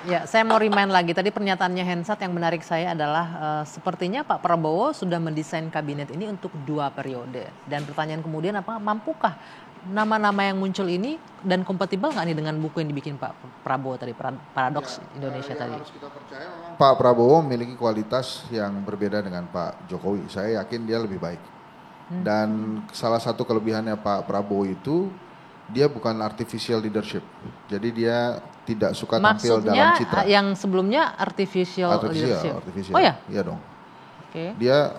Ya, saya mau remind lagi. Tadi pernyataannya Hensat yang menarik saya adalah sepertinya Pak Prabowo sudah mendesain kabinet ini untuk 2 periode. Dan pertanyaan kemudian apa, mampukah nama-nama yang muncul ini dan kompatibel nggak nih dengan buku yang dibikin Pak Prabowo tadi, Paradoks Indonesia tadi? Harus kita percaya memang Pak Prabowo memiliki kualitas yang berbeda dengan Pak Jokowi. Saya yakin dia lebih baik. Dan salah satu kelebihannya Pak Prabowo itu dia bukan artificial leadership. Jadi dia tidak suka tampil dalam citra. Maksudnya yang sebelumnya artificial leadership. Artificial. Oh ya? Iya dong. Okay. Dia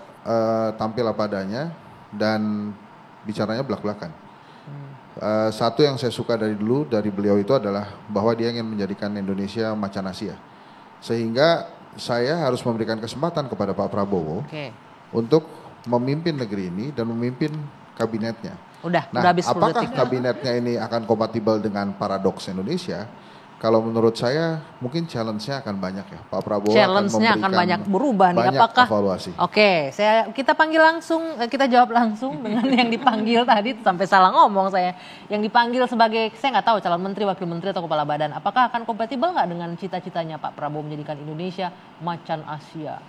tampil apa adanya dan bicaranya belak-belakan. Satu yang saya suka dari dulu dari beliau itu adalah bahwa dia ingin menjadikan Indonesia macan Asia. Sehingga saya harus memberikan kesempatan kepada Pak Prabowo untuk memimpin negeri ini dan memimpin kabinetnya. Udah habis apakah kabinetnya ini akan kompatibel dengan paradoks Indonesia? Kalau menurut saya mungkin challenge-nya akan banyak ya. Pak Prabowo challenge-nya akan banyak berubah nih. Apakah? Evaluasi. Oke, kita panggil langsung, kita jawab langsung dengan yang dipanggil tadi sampai salah ngomong saya. Yang dipanggil sebagai saya nggak tahu calon menteri, wakil menteri atau kepala badan. Apakah akan kompatibel nggak dengan cita-citanya Pak Prabowo menjadikan Indonesia macan Asia?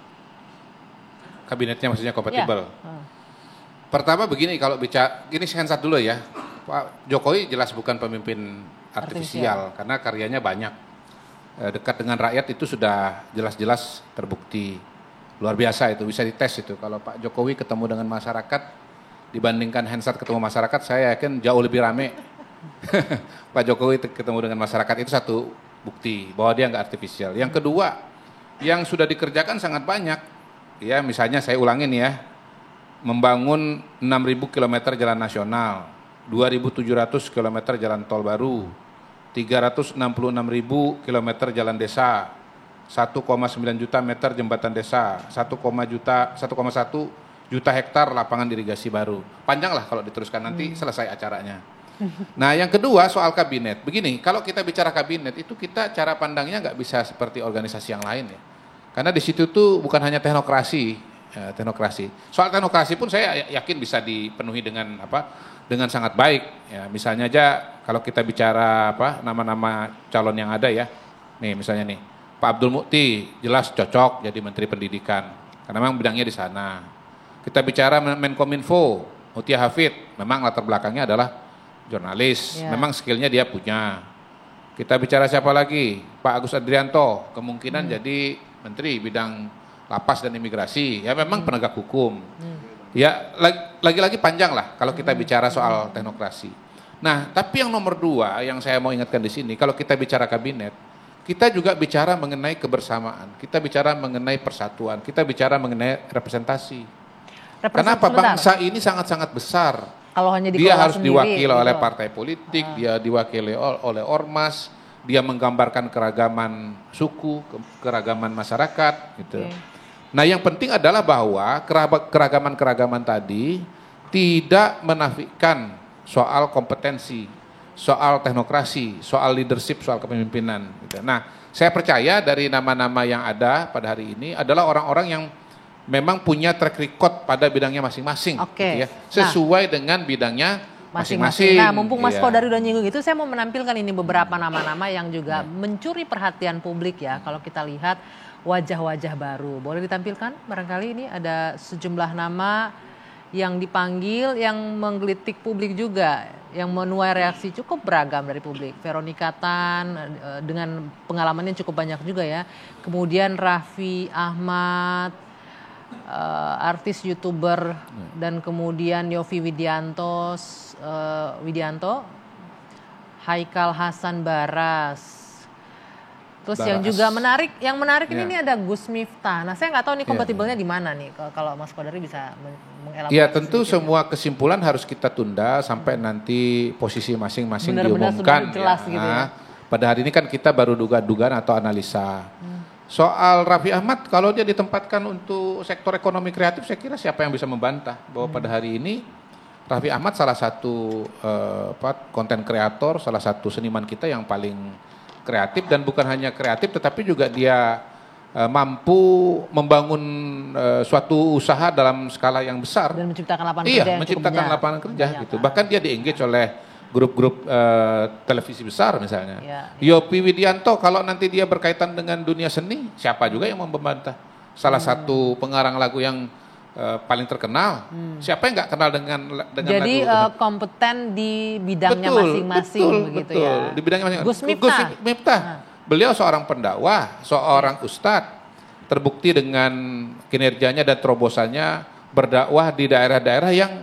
Kabinetnya maksudnya kompatibel. Ya. Pertama begini, kalau bicara ini Hensat dulu ya. Pak Jokowi jelas bukan pemimpin artifisial karena karyanya banyak. Dekat dengan rakyat itu sudah jelas-jelas terbukti. Luar biasa itu, bisa dites itu. Kalau Pak Jokowi ketemu dengan masyarakat dibandingkan Hensat ketemu masyarakat, saya yakin jauh lebih rame. Pak Jokowi ketemu dengan masyarakat itu satu bukti bahwa dia nggak artifisial. Yang kedua, yang sudah dikerjakan sangat banyak. Ya, misalnya saya ulangin ya. Membangun 6.000 km jalan nasional, 2.700 km jalan tol baru, 366.000 km jalan desa, 1,9 juta meter jembatan desa, 1,1 juta hektar lapangan irigasi baru. Panjang lah kalau diteruskan nanti selesai acaranya. Nah yang kedua soal kabinet. Begini, kalau kita bicara kabinet itu kita cara pandangnya nggak bisa seperti organisasi yang lain ya. Karena di situ tuh bukan hanya teknokrasi. Soal teknokrasi pun saya yakin bisa dipenuhi dengan dengan sangat baik. Ya, misalnya aja kalau kita bicara nama-nama calon yang ada ya. Nih misalnya nih Pak Abdul Mukti jelas cocok jadi Menteri Pendidikan karena memang bidangnya di sana. Kita bicara Menkominfo Mutia Hafid, memang latar belakangnya adalah jurnalis, memang skillnya dia punya. Kita bicara siapa lagi? Pak Agus Adrianto kemungkinan jadi Menteri bidang lapas dan imigrasi, ya memang penegak hukum. Ya lagi-lagi panjang lah kalau kita bicara soal teknokrasi. Nah, tapi yang nomor 2 yang saya mau ingatkan di sini, kalau kita bicara kabinet, kita juga bicara mengenai kebersamaan, kita bicara mengenai persatuan, kita bicara mengenai representasi. Kenapa bangsa ini sangat-sangat besar? Kalau hanya dia harus diwakili oleh partai politik, dia diwakili oleh ormas, dia menggambarkan keragaman suku, keragaman masyarakat, gitu. Nah yang penting adalah bahwa keragaman-keragaman tadi tidak menafikan soal kompetensi, soal teknokrasi, soal leadership, soal kepemimpinan. Gitu. Nah saya percaya dari nama-nama yang ada pada hari ini adalah orang-orang yang memang punya track record pada bidangnya masing-masing. Gitu ya, sesuai dengan bidangnya masing-masing. Nah mumpung Mas Kodari udah nyinggung itu, saya mau menampilkan ini beberapa nama-nama yang juga mencuri perhatian publik ya. Kalau kita lihat wajah-wajah baru. Boleh ditampilkan? Barangkali ini ada sejumlah nama yang dipanggil yang menggelitik publik juga, yang menuai reaksi cukup beragam dari publik. Veronica Tan dengan pengalamannya cukup banyak juga ya. Kemudian Raffi Ahmad, artis YouTuber, dan kemudian Yovie Widianto, Haikal Hasan Baras. Terus yang juga menarik ini ada Gus Miftah. Nah saya nggak tahu nih kompatibelnya di mana nih, kalau Mas Kodari bisa mengelaborasi. Ya tentu semua kesimpulan harus kita tunda sampai nanti posisi masing-masing diumumkan. Jelas, gitu ya. Pada hari ini kan kita baru duga-dugaan atau analisa. Soal Raffi Ahmad, kalau dia ditempatkan untuk sektor ekonomi kreatif, saya kira siapa yang bisa membantah bahwa pada hari ini Raffi Ahmad salah satu konten kreator, salah satu seniman kita yang paling kreatif, dan bukan hanya kreatif tetapi juga dia mampu membangun suatu usaha dalam skala yang besar dan menciptakan lapangan kerja. Menciptakan lapangan kerja gitu. Bahkan dia di-engage oleh grup-grup televisi besar misalnya. Ya. Yovie Widianto kalau nanti dia berkaitan dengan dunia seni, siapa juga yang mau membantah? Salah satu pengarang lagu yang paling terkenal. Siapa yang nggak kenal dengan Jadi lagu? kompeten di bidangnya masing-masing begitu betul. ya. Di bidangnya masing-masing. Gus Miftah. Miftah. Beliau seorang pendakwah, seorang ustadz, terbukti dengan kinerjanya dan terobosannya berdakwah di daerah-daerah yang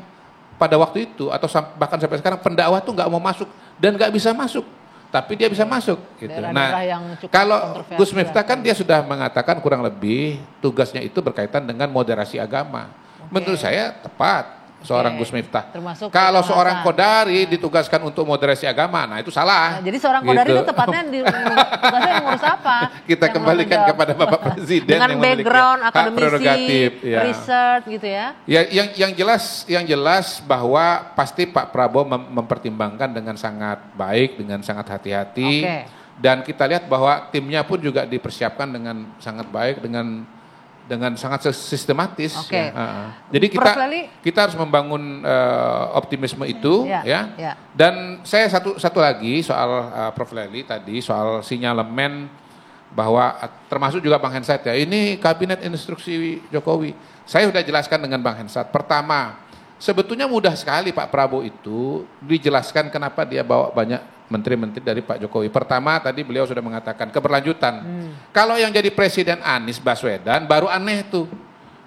pada waktu itu atau bahkan sampai sekarang pendakwah tuh nggak mau masuk dan nggak bisa masuk. Tapi dia bisa masuk gitu. Daerah-daerah yang cukup kalau kontroversial. Gus Miftah kan dia sudah mengatakan kurang lebih tugasnya itu berkaitan dengan moderasi agama. Menurut saya tepat seorang Gus Miftah. Termasuk Kalau kekerasan. seorang Kodari ditugaskan untuk moderasi agama, nah itu salah. Nah, jadi seorang Kodari itu tepatnya tugasnya ngurus apa? Kita Yang kembalikan menjawab. kepada Bapak Presiden dengan yang memiliki background hak akademisi, prerogatif, ya. research gitu ya. Ya, yang jelas bahwa pasti Pak Prabowo mempertimbangkan dengan sangat baik, dengan sangat hati-hati. Oke. Dan kita lihat bahwa timnya pun juga dipersiapkan dengan sangat baik, dengan sangat sistematis. Oke. Ya. Jadi Prof. Lely? kita harus membangun optimisme itu, Ya, ya. ya. Dan saya satu lagi soal Prof. Lely tadi soal sinyalemen bahwa termasuk juga Bang Hensat ya, ini kabinet instruksi Jokowi. Saya sudah jelaskan dengan Bang Hensat. Pertama, sebetulnya mudah sekali Pak Prabowo itu dijelaskan kenapa dia bawa banyak menteri-menteri dari Pak Jokowi. Pertama tadi beliau sudah mengatakan keberlanjutan. Kalau yang jadi presiden Anies Baswedan baru aneh tuh.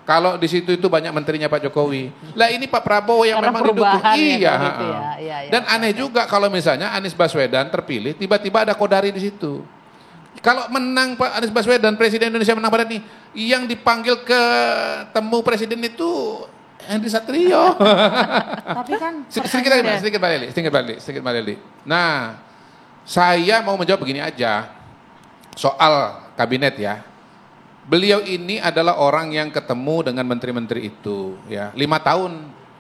Kalau di situ itu banyak menterinya Pak Jokowi. Lah ini Pak Prabowo yang Karena memang didukung. perubahan ya, Iya. gitu ya. Iya, Dan aneh juga kalau misalnya Anies Baswedan terpilih tiba-tiba ada Kodari di situ. Kalau menang Pak Anies Baswedan, Presiden Indonesia menang pada ini, yang dipanggil ke temu presiden itu Henry Satrio. Tapi kan sedikit Mbak Lely. Nah, saya mau menjawab begini aja soal kabinet ya. Beliau ini adalah orang yang ketemu dengan menteri-menteri itu ya. 5 tahun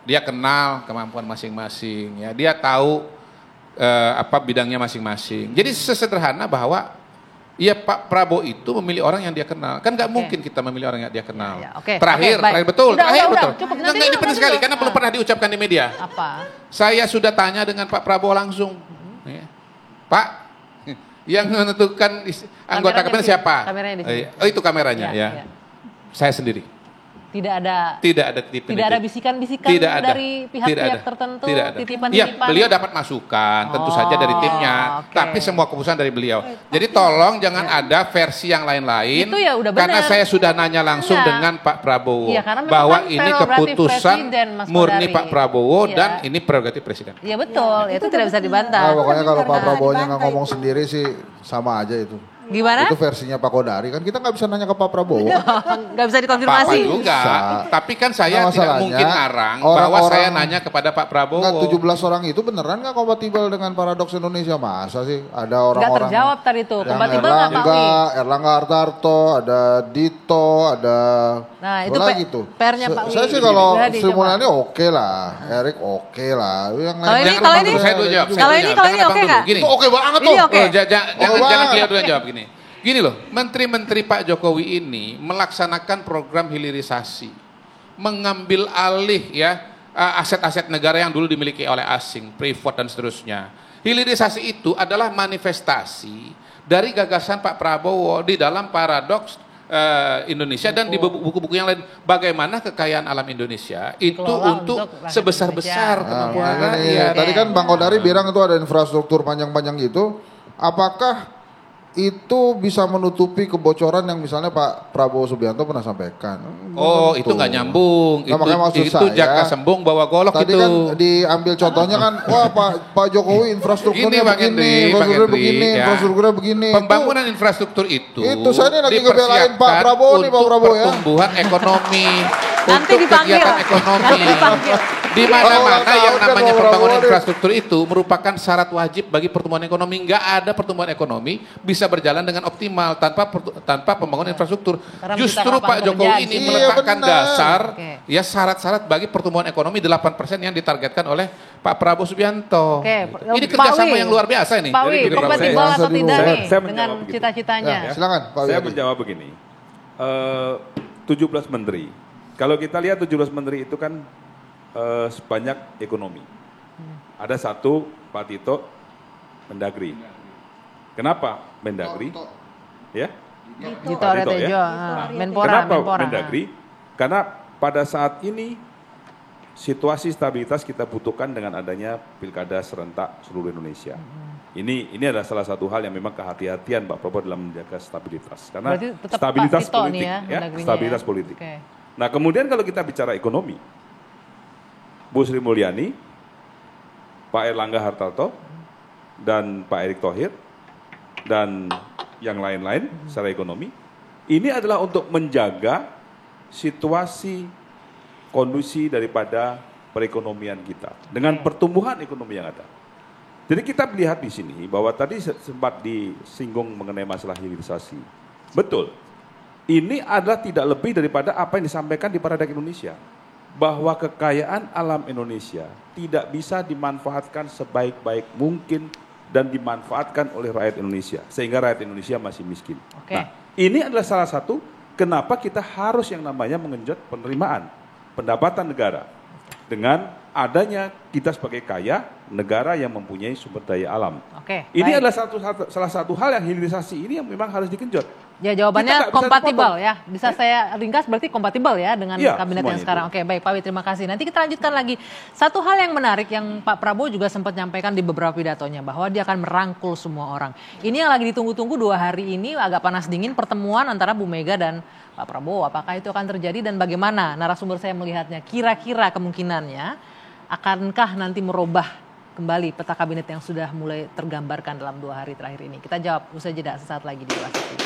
dia kenal kemampuan masing-masing ya. Dia tahu apa bidangnya masing-masing. Jadi sesederhana bahwa ya Pak Prabowo itu memilih orang yang dia kenal. Kan nggak mungkin kita memilih orang yang dia kenal. Ya, oke. Terakhir betul. Udah, betul. cukup. Nggak, ini penting sekali karena belum pernah diucapkan di media. Apa? Saya sudah tanya dengan Pak Prabowo langsung. Ya. Pak, yang menentukan anggota kabinet siapa? Kameranya di sini. Oh itu kameranya ya. Ya. Saya sendiri. Tidak ada Tidak ada bisikan-bisikan Tidak ada. dari pihak-pihak tertentu, Tidak ada. titipan-titipan. Iya, beliau dapat masukan tentu saja dari timnya, oke. tapi semua keputusan dari beliau. Jadi tolong jangan ada versi yang lain-lain. Itu ya udah benar. Karena saya sudah nanya langsung Enggak. dengan Pak Prabowo Iya, karena memang bahwa kan ini prerogatif keputusan presiden, Mas murni Kodari. Pak Prabowo Iya. dan ini prerogatif presiden. Iya betul, itu tidak bisa dibantah. Nah, pokoknya kalau Pak Karena Prabowo-nya nggak dibantah ngomong itu. sendiri sih sama aja itu. Gimana? Itu versinya Pak Kodari kan kita nggak bisa nanya ke Pak Prabowo. Nggak bisa Papa dikonfirmasi. juga, Bisa. tapi kan saya Nah, tidak masalahnya, mungkin ngarang orang-orang- bahwa saya nanya kepada Pak Prabowo. Nggak 17 orang itu beneran nggak kompatibel dengan paradoks Indonesia? Masa sih ada Nggak orang-orang terjawab tadi tuh. yang Kompatibel nggak Pak Wi? Erlangga Hartarto, ada Dito, ada Nah, itu apa lagi tuh? PR-nya Pak Wi. Saya sih kalau Udah Sri dicoba. Mulyani oke lah, Erik oke lah. Yang Kalau ini- Jangan kalau abang ini- dulu, saya dulu jawab. kalau ini oke nggak? Gini. Itu oke banget Ini tuh. oke. Oh, jangan banget. beliau dulu yang jawab gini. Gini loh, menteri-menteri Pak Jokowi ini melaksanakan program hilirisasi, mengambil alih ya aset-aset negara yang dulu dimiliki oleh asing, privat dan seterusnya. Hilirisasi itu adalah manifestasi dari gagasan Pak Prabowo di dalam paradoks Indonesia dan di buku-buku yang lain, bagaimana kekayaan alam Indonesia itu Dikelola untuk untuk rakyat sebesar-besar Indonesia. kemampuan Nah, makanya rakyat. tadi kan Bang Kodari bilang itu ada infrastruktur panjang-panjang gitu. Apakah itu bisa menutupi kebocoran yang misalnya Pak Prabowo Subianto pernah sampaikan? Oh, Belum itu tentu. nggak nyambung. Nah, makanya maksud Itu saya, jaka sembung bawa golok Tadi itu. kan diambil contohnya kan, wah Pak Jokowi infrastrukturnya Gini, Bang begini, Henry, infrastrukturnya Bang Henry, begini, ya. infrastrukturnya begini. Pembangunan infrastruktur itu saya ini lagi ngebelain Pak dipersiapkan Prabowo nih, Pak untuk Prabowo ya. pertumbuhan ekonomi, Nanti untuk dipanggil. kegiatan ekonomi. Nanti dipanggil. Di Ulang mana-mana tahun yang kan namanya Pak pembangunan Prabowo nih. infrastruktur itu merupakan syarat wajib bagi pertumbuhan ekonomi. Nggak ada pertumbuhan ekonomi bisa berjalan dengan optimal tanpa pembangunan infrastruktur. Karena Justru menciptakan Pak Jokowi lapangan ini kerja. meletakkan Iya, benar. dasar Oke. ya syarat-syarat bagi pertumbuhan ekonomi 8% yang ditargetkan oleh Pak Prabowo Subianto. Oke, Ini Pak kerjasama Wi. yang luar biasa ini. Pak Jadi Wi, gini, Pak kompatibel Prabowo. atau tidak Saya- nih saya dengan menjawab begitu. cita-citanya? Ya, silakan Pak Saya Wiyadi. menjawab begini, 17 menteri. Kalau kita lihat 17 menteri itu kan sebanyak ekonomi. Ada satu Pak Tito Mendagri. Kenapa Mendagri? Ya. Dito Pak Aryo Tito, ya. Tejo, Menpora, Kenapa Menpora. Mendagri? Karena pada saat ini situasi stabilitas kita butuhkan dengan adanya pilkada serentak seluruh Indonesia. Ini adalah salah satu hal yang memang kehati-hatian Pak Prabowo dalam menjaga stabilitas. Karena Berarti tetap stabilitas Pak Tito politik, nih ya, ya, Mendagrinya stabilitas ya. politik. Oke. Nah kemudian kalau kita bicara ekonomi, Bu Sri Mulyani, Pak Erlangga Hartarto, dan Pak Erick Thohir, dan yang lain-lain secara ekonomi, ini adalah untuk menjaga situasi kondisi daripada perekonomian kita dengan pertumbuhan ekonomi yang ada. Jadi kita melihat di sini bahwa tadi sempat disinggung mengenai masalah hilirisasi. Betul. Ini adalah tidak lebih daripada apa yang disampaikan di Paradak Indonesia. Bahwa kekayaan alam Indonesia tidak bisa dimanfaatkan sebaik-baik mungkin dan dimanfaatkan oleh rakyat Indonesia. Sehingga rakyat Indonesia masih miskin. Oke. Nah, ini adalah salah satu kenapa kita harus yang namanya mengenjot penerimaan pendapatan negara. Dengan adanya kita sebagai kaya, negara yang mempunyai sumber daya alam. Oke, Ini baik. adalah salah satu hal yang hilirisasi ini yang memang harus digenjot. Ya Kita jawabannya nggak bisa kompatibel dipotong. ya. Bisa saya ringkas berarti kompatibel ya dengan Iya, kabinet yang semuanya sekarang. itu. Oke, baik Pak Wi, terima kasih. Nanti kita lanjutkan lagi. Satu hal yang menarik yang Pak Prabowo juga sempat nyampaikan di beberapa pidatonya bahwa dia akan merangkul semua orang. Ini yang lagi ditunggu-tunggu 2 hari ini agak panas dingin pertemuan antara Bu Mega dan Pak Prabowo. Apakah itu akan terjadi dan bagaimana narasumber saya melihatnya? Kira-kira kemungkinannya akankah nanti merubah kembali peta kabinet yang sudah mulai tergambarkan dalam 2 hari terakhir ini? Kita jawab usai jeda sesaat lagi di Kelas.